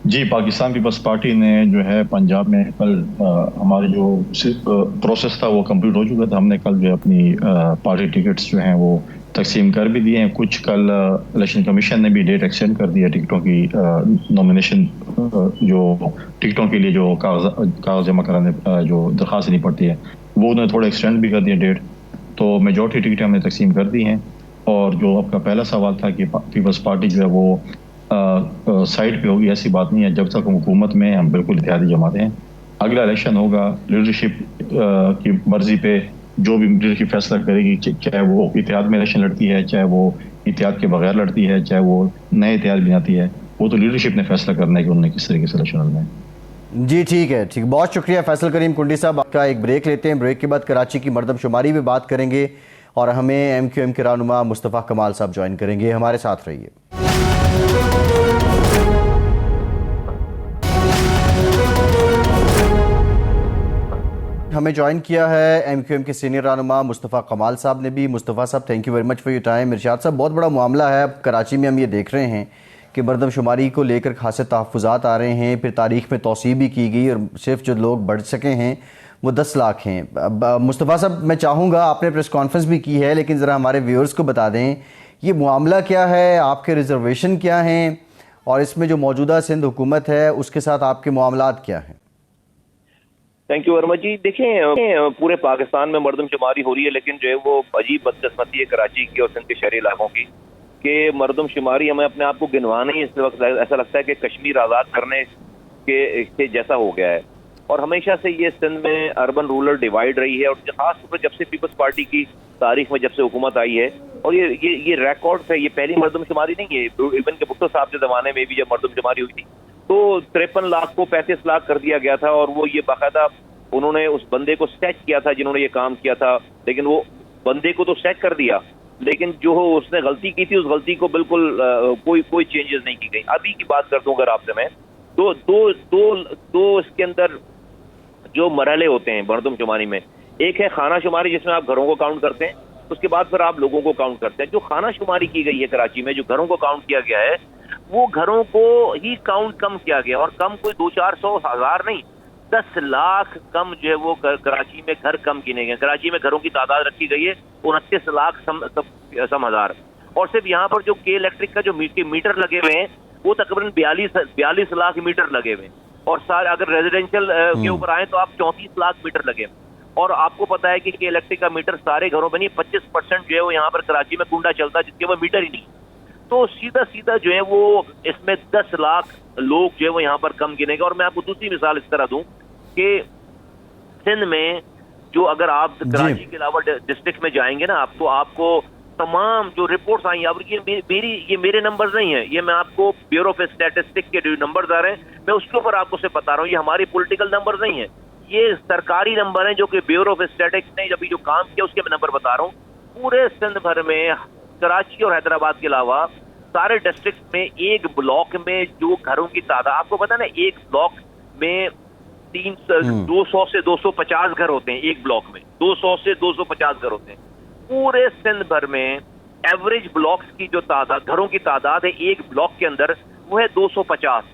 جی، پاکستان پیپلز پارٹی نے جو ہے پنجاب میں کل ہمارے جو پروسیس تھا وہ کمپلیٹ ہو چکا تھا. ہم نے کل جو اپنی پارٹی ٹکٹس جو ہیں وہ تقسیم کر بھی دیے ہیں. کچھ کل الیکشن کمیشن نے بھی ڈیٹ ایکسٹینڈ کر دیا ٹکٹوں کی نومینیشن، جو ٹکٹوں کے لیے جو کاغذ جمع کرانے جو درخواست نہیں پڑتی ہے وہ انہوں نے تھوڑا ایکسٹینڈ بھی کر دیا ڈیٹ. تو میجورٹی ٹکٹیں ہم نے تقسیم کر دی ہیں. اور جو آپ کا پہلا سوال تھا کہ پیپلز پارٹی جو ہے وہ سائڈ پہ ہوگی، ایسی بات نہیں ہے. جب تک ہم حکومت میں ہم بالکل اتحادی جماعت ہیں. اگلا الیکشن ہوگا لیڈرشپ کی مرضی پہ، جو بھی لیڈرشپ فیصلہ کرے گی، چاہے وہ اتحاد میں الیکشن لڑتی ہے، چاہے وہ اتحاد کے بغیر لڑتی ہے، چاہے وہ نئے اتحاد بناتی ہے، وہ تو لیڈرشپ نے فیصلہ کرنا ہے کہ انہوں نے کس طریقے سے الیکشن لڑنا ہے. جی ٹھیک ہے، ٹھیک. بہت شکریہ فیصل کریم کنڈی صاحب. آپ کا ایک بریک لیتے ہیں. بریک کے بعد کراچی کی مردم شماری پہ بات کریں گے اور ہمیں ایم کیو ایم کے رہنما مصطفیٰ کمال صاحب جوائن کریں گے. ہمارے ساتھ رہیے. ہمیں جوائن کیا ہے ایم کیو ایم کے سینئر رہنما مصطفیٰ کمال صاحب نے بھی. مصطفیٰ صاحب thank you very much for your time. Irshad صاحب، بہت بڑا معاملہ ہے. اب کراچی میں ہم یہ دیکھ رہے ہیں کہ مردم شماری کو لے کر خاصے تحفظات آ رہے ہیں. پھر تاریخ میں توسیع بھی کی گئی اور صرف جو لوگ بڑھ سکے ہیں وہ 10 لاکھ ہیں. اب مصطفیٰ صاحب میں چاہوں گا، آپ نے پریس کانفرنس بھی کی ہے، لیکن ذرا ہمارے ویورز کو بتا دیں یہ معاملہ کیا ہے، آپ کے ریزرویشن کیا ہیں، اور اس میں جو موجودہ سندھ حکومت ہے اس کے ساتھ آپ کے معاملات کیا ہیں؟ تھینک یو ورما جی. دیکھیں، پورے پاکستان میں مردم شماری ہو رہی ہے، لیکن جو ہے وہ عجیب بدقسمتی ہے کراچی کی اور سندھ کے شہری علاقوں کی کہ مردم شماری ہمیں اپنے آپ کو گنوانا ہی اس وقت ایسا لگتا ہے کہ کشمیر آزاد کرنے کے جیسا ہو گیا ہے. اور ہمیشہ سے یہ سندھ میں اربن رورل ڈیوائیڈ رہی ہے، اور خاص طور پر جب سے پیپلز پارٹی کی تاریخ میں جب سے حکومت آئی ہے. اور یہ ریکارڈ ہے، یہ پہلی مردم شماری نہیں ہے. ایون کہ بھٹو صاحب کے زمانے میں بھی جب مردم شماری ہوئی تھی تو 53 لاکھ کو 35 لاکھ کر دیا گیا تھا. اور وہ یہ باقاعدہ انہوں نے اس بندے کو سیٹ کیا تھا جنہوں نے یہ کام کیا تھا، لیکن وہ بندے کو تو سیٹ کر دیا، لیکن جو اس نے غلطی کی تھی اس غلطی کو بالکل کوئی چینجز نہیں کی گئی. ابھی کی بات کر دوں اگر آپ سے میں، دو اس کے اندر جو مرحلے ہوتے ہیں مردم شماری میں. ایک ہے خانہ شماری جس میں آپ گھروں کو کاؤنٹ کرتے ہیں، اس کے بعد پھر آپ لوگوں کو کاؤنٹ کرتے ہیں. جو خانہ شماری کی گئی ہے کراچی میں، جو گھروں کو کاؤنٹ کیا گیا ہے، وہ گھروں کو ہی کاؤنٹ کم کیا گیا. اور کم کوئی 200-400 ہزار نہیں، 10 لاکھ کم جو ہے وہ کراچی میں گھر کم گنے گئے. کراچی میں گھروں کی تعداد رکھی گئی ہے 29 لاکھ سم ہزار. اور صرف یہاں پر جو کے الیکٹرک کا جو میٹر لگے ہوئے ہیں وہ تقریباً 42 لاکھ میٹر لگے ہوئے ہیں. اور سارے اگر ریزیڈینشل کے اوپر آئیں تو آپ 34 لاکھ میٹر لگے. اور آپ کو پتا ہے کہ الیکٹرک کا میٹر سارے گھروں میں نہیں، 25% جو ہے وہ یہاں پر کراچی میں کنڈا چلتا ہے جس کے وہ میٹر ہی نہیں. تو سیدھا جو ہے وہ اس میں 10 لاکھ لوگ جو ہے وہ یہاں پر کم گنے گا. اور میں آپ کو دوسری مثال اس طرح دوں کہ سندھ میں جو اگر آپ کراچی کے علاوہ ڈسٹرکٹ میں جائیں گے نا آپ کو تمام جو رپورٹس آئی ہیں، اب یہ میرے نمبرز نہیں ہیں، یہ میں آپ کو بیورو آف اسٹیٹسٹک کے جو نمبرز آ رہے ہیں میں اس کے اوپر آپ کو سے بتا رہا ہوں. یہ ہماری پولیٹیکل نمبرز نہیں ہیں، یہ سرکاری نمبر ہیں جو کہ بیورو آف اسٹیٹسٹک نے ابھی جو کام کیا اس کے میں نمبر بتا رہا ہوں. پورے سندھ بھر میں کراچی اور حیدرآباد کے علاوہ سارے ڈسٹرکٹ میں ایک بلاک میں جو گھروں کی تعداد آپ کو پتا نا، ایک بلاک میں 200 سے 250 گھر ہوتے ہیں. ایک بلاک میں 200 سے 250 گھر ہوتے ہیں. پورے سندھ بھر میں ایوریج بلاکس کی جو تعداد گھروں کی تعداد ہے ایک بلاک کے اندر وہ ہے 250.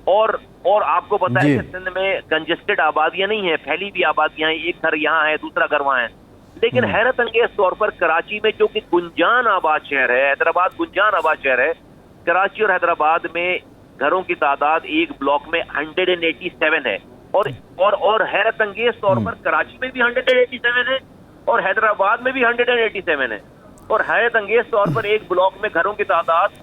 اور آپ کو پتا ہے کہ سندھ میں کنجسٹڈ آبادیاں نہیں ہیں، پھیلی بھی آبادیاں ہیں، ایک گھر یہاں ہے دوسرا گھر وہاں ہے. لیکن حیرت انگیز طور پر کراچی میں جو کہ گنجان آباد شہر ہے، حیدرآباد گنجان آباد شہر ہے، کراچی اور حیدرآباد میں گھروں کی تعداد ایک بلاک میں 187 ہے. اور حیرت انگیز طور پر کراچی میں بھی 187 ہے اور حیدرآباد میں بھی 187 ہے. اور حیرت انگیز طور پر ایک بلاک میں گھروں کی تعداد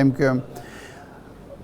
MQM।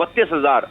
32,000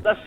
10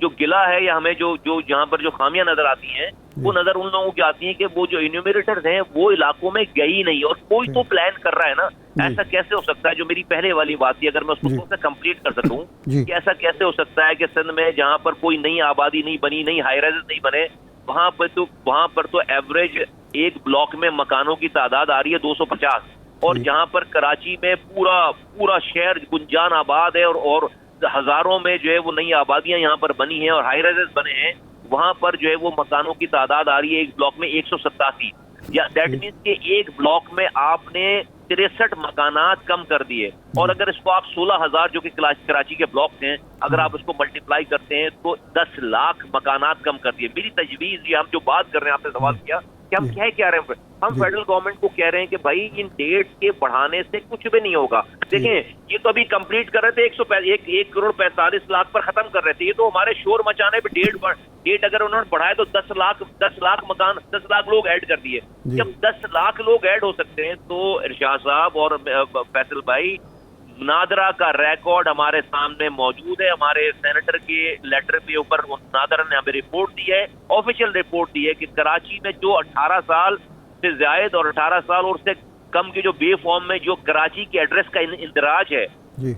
جو گلا ہے یا ہمیں جو جہاں پر جو خامیاں نظر آتی ہیں وہ نظر ان لوگوں کی آتی ہیں کہ وہ جو انیومیریٹرز ہیں وہ علاقوں میں گئے ہی نہیں, اور کوئی تو پلان کر رہا ہے نا. ایسا کیسے ہو سکتا ہے, جو میری پہلے والی بات تھی, اگر میں اس کو سے کمپلیٹ کر سکوں کہ ایسا کیسے ہو سکتا ہے کہ سندھ میں جہاں پر کوئی نئی آبادی نہیں بنی, نئی ہائی رائزز نہیں بنے, وہاں پر تو ایوریج ایک بلاک میں مکانوں کی تعداد آ رہی ہے 250, اور جہاں پر کراچی میں پورا شہر گنجان آباد ہے اور ہزاروں میں جو ہے وہ نئی آبادیاں یہاں پر بنی ہیں اور ہائی رائزز بنے ہیں, وہاں پر جو ہے وہ مکانوں کی تعداد آ رہی ہے ایک بلاک میں 187. یا دیٹ مینس کہ ایک بلاک میں آپ نے 63 مکانات کم کر دیے, اور اگر اس کو آپ 16,000 جو کہ کراچی کے بلاکس ہیں اگر آپ اس کو ملٹیپلائی کرتے ہیں تو 10 لاکھ مکانات کم کر دیے. میری تجویز یہ ہم جو بات کر رہے ہیں, آپ نے سوال کیا کہ ہم کیا رہے ہیں, ہم فیڈرل گورنمنٹ کو کہہ رہے ہیں کہ بھائی ان ڈیٹس کے بڑھانے سے کچھ بھی نہیں ہوگا. دیکھیں یہ تو ابھی کمپلیٹ کر رہے تھے 1 کروڑ 45 لاکھ پر ختم کر رہے تھے, یہ تو ہمارے شور مچانے پہ ڈیٹ اگر انہوں نے بڑھائے تو 10 لاکھ مکان 10 لاکھ لوگ ایڈ کر دیے. جب 10 لاکھ لوگ ایڈ ہو سکتے ہیں تو ارشاد صاحب اور فیصل بھائی, نادرا کا ریکارڈ ہمارے سامنے موجود ہے. ہمارے سینیٹر کے لیٹر کے اوپر نادرا نے ہمیں رپورٹ دی ہے, آفیشیل رپورٹ دی ہے کہ کراچی میں جو 18 سال سے زائد اور 18 سال اور اس سے کم کے جو بے فارم میں جو کراچی کے ایڈریس کا اندراج ہے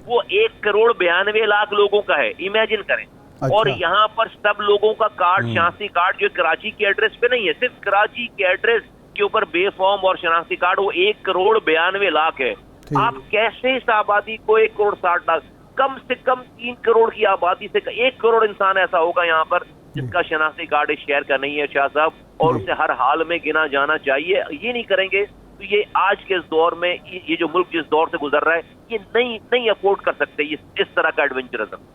وہ 1 کروڑ 92 لاکھ لوگوں کا ہے. امیجن کریں. اور یہاں پر سب لوگوں کا کارڈ, شناختی کارڈ جو کراچی کے ایڈریس پہ نہیں ہے, صرف کراچی کے ایڈریس کے اوپر بے فارم اور شناختی کارڈ وہ 1 کروڑ 92 لاکھ ہے. آپ کیسے اس آبادی کو 1 کروڑ 60 لاکھ, کم سے کم 3 کروڑ کی آبادی سے 1 کروڑ انسان ایسا ہوگا یہاں پر جس کا شناختی کارڈ اس شہر کا نہیں ہے شاہ صاحب, اور اسے ہر حال میں گنا جانا چاہیے. یہ نہیں کریں گے تو یہ آج کے اس دور میں, یہ جو ملک جس دور سے گزر رہا ہے, یہ نہیں افورڈ کر سکتے اس طرح کا ایڈونچرزم.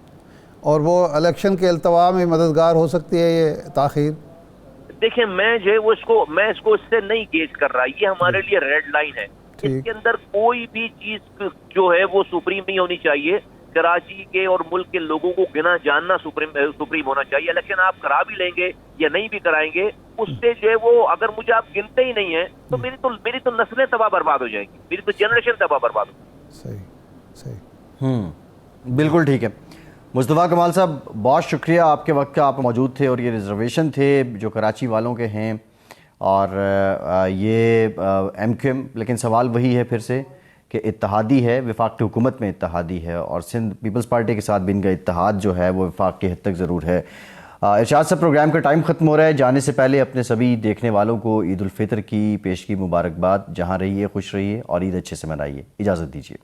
اور وہ الیکشن کے التوا میں مددگار ہو سکتی ہے یہ تاخیر. دیکھیں میں جو ہے میں اس کو اس سے نہیں گیج کر رہا, یہ ہمارے لیے ریڈ لائن ہے. اس کے اندر کوئی بھی چیز جو ہے وہ سپریم نہیں ہونی چاہیے. کراچی کے اور ملک کے لوگوں کو گنا جاننا سپریم ہونا چاہیے. الیکشن آپ کرا بھی لیں گے یا نہیں بھی کرائیں گے, اس سے جو ہے وہ اگر مجھے آپ گنتے ہی نہیں ہیں تو میری تو نسلیں تباہ برباد ہو جائیں گی, میری تو جنریشن تباہ برباد ہو جائے گی. صحیح. بالکل ٹھیک ہے. مصطفیٰ کمال صاحب بہت شکریہ آپ کے وقت کا, آپ موجود تھے, اور یہ ریزرویشن تھے جو کراچی والوں کے ہیں اور یہ ایم کیو ایم, لیکن سوال وہی ہے پھر سے کہ اتحادی ہے, وفاق کی حکومت میں اتحادی ہے, اور سندھ پیپلز پارٹی کے ساتھ بھی ان کا اتحاد جو ہے وہ وفاق کی حد تک ضرور ہے. ارشاد صاحب پروگرام کا ٹائم ختم ہو رہا ہے, جانے سے پہلے اپنے سبھی دیکھنے والوں کو عید الفطر کی پیشگی مبارکباد. جہاں رہیے خوش رہیے اور عید اچھے سے منائیے. اجازت دیجیے.